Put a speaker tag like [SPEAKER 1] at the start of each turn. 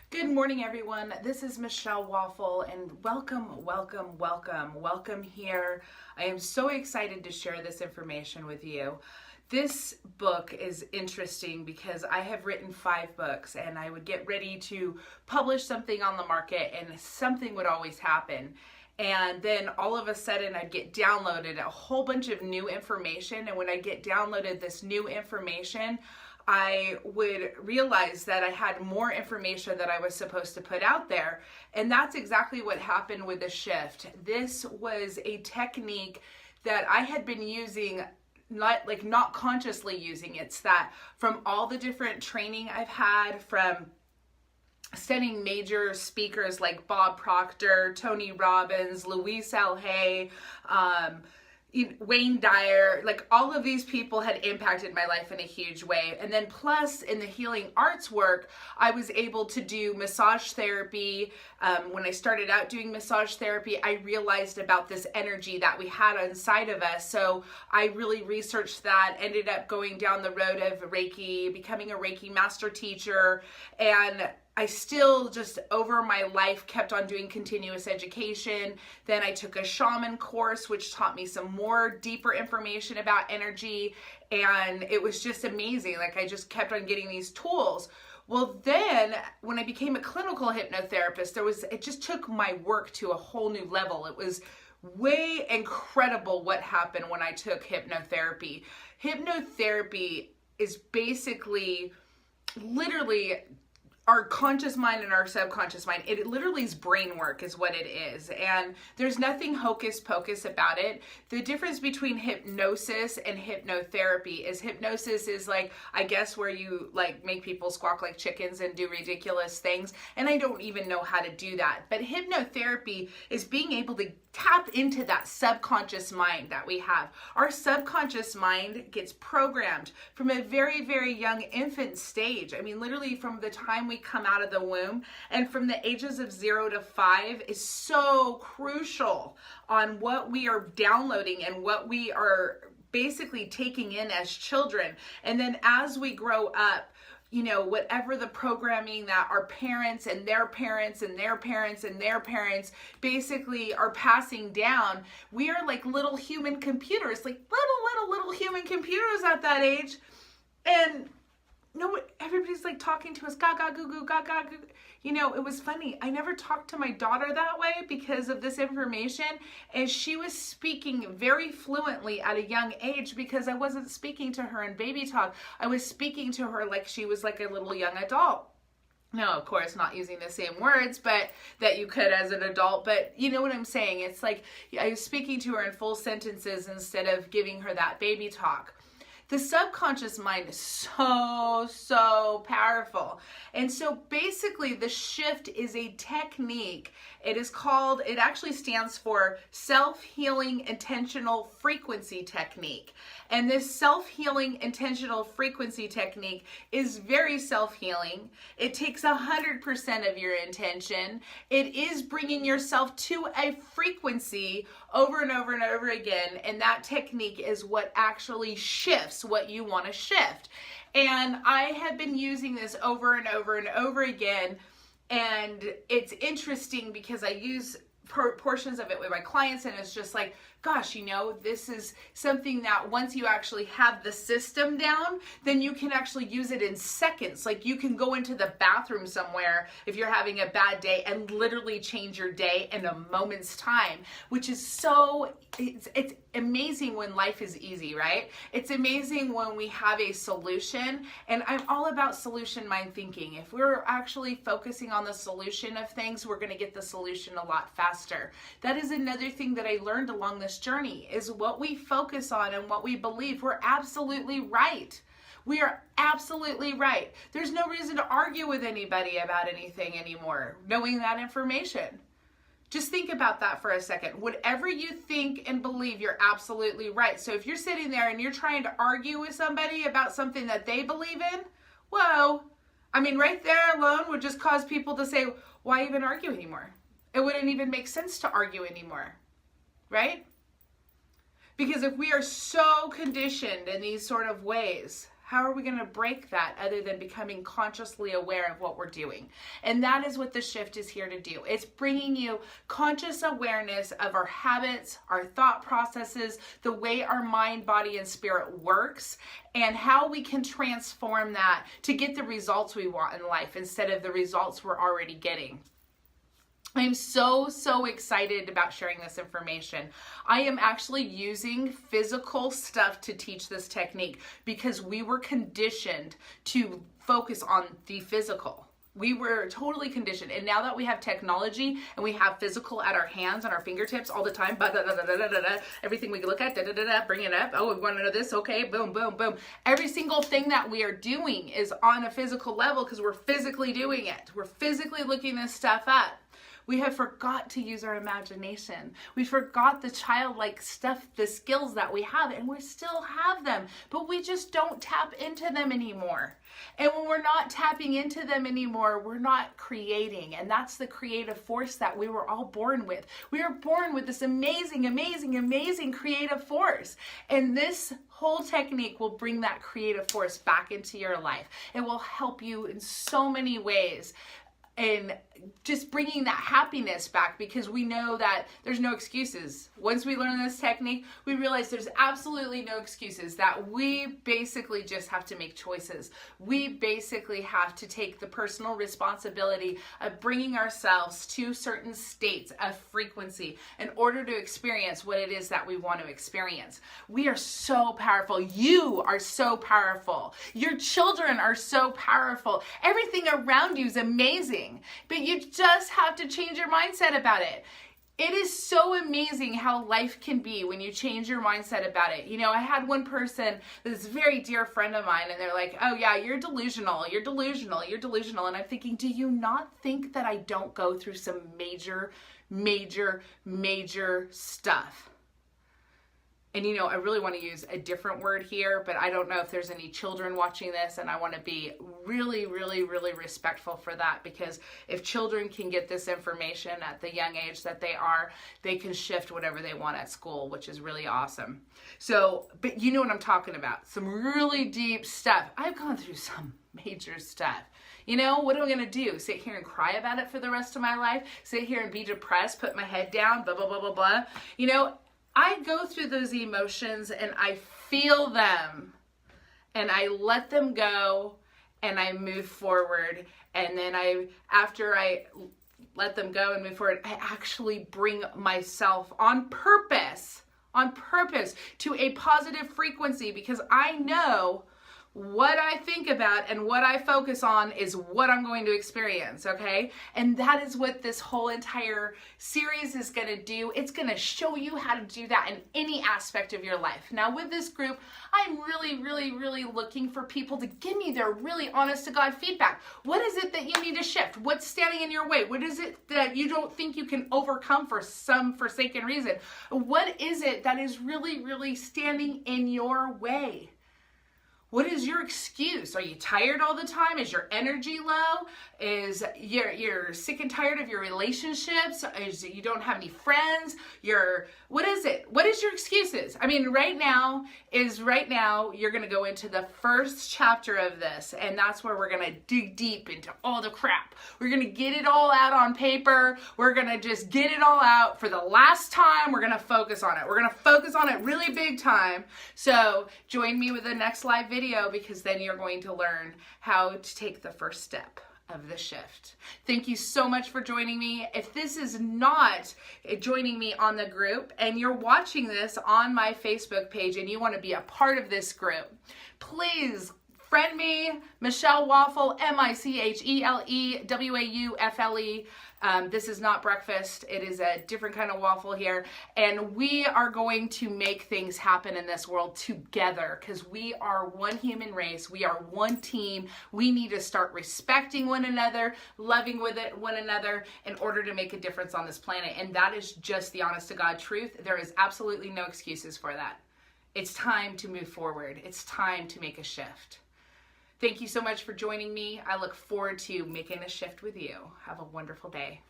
[SPEAKER 1] Good morning, everyone. This is Michelle Waffle, and welcome here. I am so excited to share this information with you. This book is interesting because I have written 5 books, and I would get ready to publish something on the market, and something would always happen. And then all of a sudden I'd get downloaded a whole bunch of new information, and when I get downloaded this new information, I would realize that I had more information that I was supposed to put out there. And that's exactly what happened with the shift. This was a technique that I had been using, not consciously using. It's that from all the different training I've had, from studying major speakers like Bob Proctor, Tony Robbins, Louise L. Hay, Wayne Dyer, like all of these people had impacted my life in a huge way. And then plus in the healing arts work, I was able to do massage therapy. When I started out doing massage therapy, I realized about this energy that we had inside of us. So I really researched that, ended up going down the road of Reiki, becoming a Reiki master teacher, and I still just over my life kept on doing continuous education. Then I took a shaman course, which taught me some more deeper information about energy. And it was just amazing. Like I just kept on getting these tools. Well, then when I became a clinical hypnotherapist, it just took my work to a whole new level. It was way incredible what happened when I took hypnotherapy. Hypnotherapy is basically literally our conscious mind and our subconscious mind. It literally is brain work is what it is. And there's nothing hocus pocus about it. The difference between hypnosis and hypnotherapy is hypnosis is like, I guess, where you like make people squawk like chickens and do ridiculous things. And I don't even know how to do that. But hypnotherapy is being able to tap into that subconscious mind that we have. Our subconscious mind gets programmed from a very, very young infant stage. I mean, literally from the time we come out of the womb, and from the ages of 0 to 5 is so crucial on what we are downloading and what we are basically taking in as children. And then as we grow up, whatever the programming that our parents and their parents and their parents and their parents basically are passing down, we are like little human computers, like little human computers at that age. And everybody's like talking to us, gaga goo goo, gaga goo. It was funny. I never talked to my daughter that way because of this information, and she was speaking very fluently at a young age because I wasn't speaking to her in baby talk. I was speaking to her like she was like a little young adult. No, of course, not using the same words, but that you could as an adult. But you know what I'm saying? It's like I was speaking to her in full sentences instead of giving her that baby talk. The subconscious mind is so powerful. And so basically the shift is a technique. It actually stands for self-healing intentional frequency technique. And this self-healing intentional frequency technique is very self-healing. It takes 100% of your intention. It is bringing yourself to a frequency over and over and over again. And that technique is what actually shifts what you want to shift. And I have been using this over and over and over again. And it's interesting because I use portions of it with my clients, and it's just like, gosh, this is something that once you actually have the system down, then you can actually use it in seconds. Like you can go into the bathroom somewhere if you're having a bad day and literally change your day in a moment's time, which is it's amazing when life is easy, right? It's amazing when we have a solution, and I'm all about solution mind thinking. If we're actually focusing on the solution of things, we're going to get the solution a lot faster. That is another thing that I learned along this journey, is what we focus on and what we believe. We're absolutely right. We are absolutely right. There's no reason to argue with anybody about anything anymore, knowing that information. Just think about that for a second. Whatever you think and believe, you're absolutely right. So if you're sitting there and you're trying to argue with somebody about something that they believe in, whoa, right there alone would just cause people to say, why even argue anymore? It wouldn't even make sense to argue anymore, right? Because if we are so conditioned in these sort of ways, How are we going to break that other than becoming consciously aware of what we're doing? And that is what the shift is here to do. It's bringing you conscious awareness of our habits, our thought processes, the way our mind, body, and spirit works, and how we can transform that to get the results we want in life instead of the results we're already getting. I'm so excited about sharing this information. I am actually using physical stuff to teach this technique because we were conditioned to focus on the physical. We were totally conditioned. And now that we have technology and we have physical at our hands and our fingertips all the time, everything we look at, bring it up. Oh, we want to know this. Okay, boom, boom, boom. Every single thing that we are doing is on a physical level because we're physically doing it. We're physically looking this stuff up. We have forgot to use our imagination. We forgot the childlike stuff, the skills that we have, and we still have them, but we just don't tap into them anymore. And when we're not tapping into them anymore, we're not creating. And that's the creative force that we were all born with. We were born with this amazing, amazing, amazing creative force. And this whole technique will bring that creative force back into your life. It will help you in so many ways. And just bringing that happiness back, because we know that there's no excuses. Once we learn this technique, we realize there's absolutely no excuses, that we basically just have to make choices. We basically have to take the personal responsibility of bringing ourselves to certain states of frequency in order to experience what it is that we want to experience. We are so powerful. You are so powerful. Your children are so powerful. Everything around you is amazing. But you just have to change your mindset about it. It is so amazing how life can be when you change your mindset about it. You know, I had one person, this very dear friend of mine, and they're like, oh yeah, you're delusional, you're delusional, you're delusional. And I'm thinking, do you not think that I don't go through some major stuff? And you know, I really want to use a different word here, but I don't know if there's any children watching this, and I want to be really respectful for that, because if children can get this information at the young age that they are, they can shift whatever they want at school, which is really awesome. So, but you know what I'm talking about. Some really deep stuff. I've gone through some major stuff. You know, what am I going to do? Sit here and cry about it for the rest of my life? Sit here and be depressed, put my head down, blah, blah, blah, blah, blah. You know, I go through those emotions and I feel them and I let them go and I move forward. And then after I let them go and move forward, I actually bring myself on purpose to a positive frequency, because I know what I think about and what I focus on is what I'm going to experience, okay? And that is what this whole entire series is going to do. It's going to show you how to do that in any aspect of your life. Now, with this group, I'm really looking for people to give me their really honest to God feedback. What is it that you need to shift? What's standing in your way? What is it that you don't think you can overcome for some forsaken reason? What is it that is really standing in your way? What is your excuse? Are you tired all the time? Is your energy low? Is you're sick and tired of your relationships? Is you don't have any friends? What is it? What is your excuses? I mean, right now you're going to go into the first chapter of this, and that's where we're going to dig deep into all the crap. We're going to get it all out on paper. We're going to just get it all out for the last time. We're going to focus on it. We're going to focus on it really big time. So join me with the next live video, because then you're going to learn how to take the first step of the shift. Thank you so much for joining me. If this is not joining me on the group and you're watching this on my Facebook page and you want to be a part of this group, please friend me, Michelle Waffle, MicheleWaffle. This is not breakfast. It is a different kind of waffle here. And we are going to make things happen in this world together, because we are one human race. We are one team. We need to start respecting one another, loving one another in order to make a difference on this planet. And that is just the honest to God truth. There is absolutely no excuses for that. It's time to move forward. It's time to make a shift. Thank you so much for joining me. I look forward to making a shift with you. Have a wonderful day.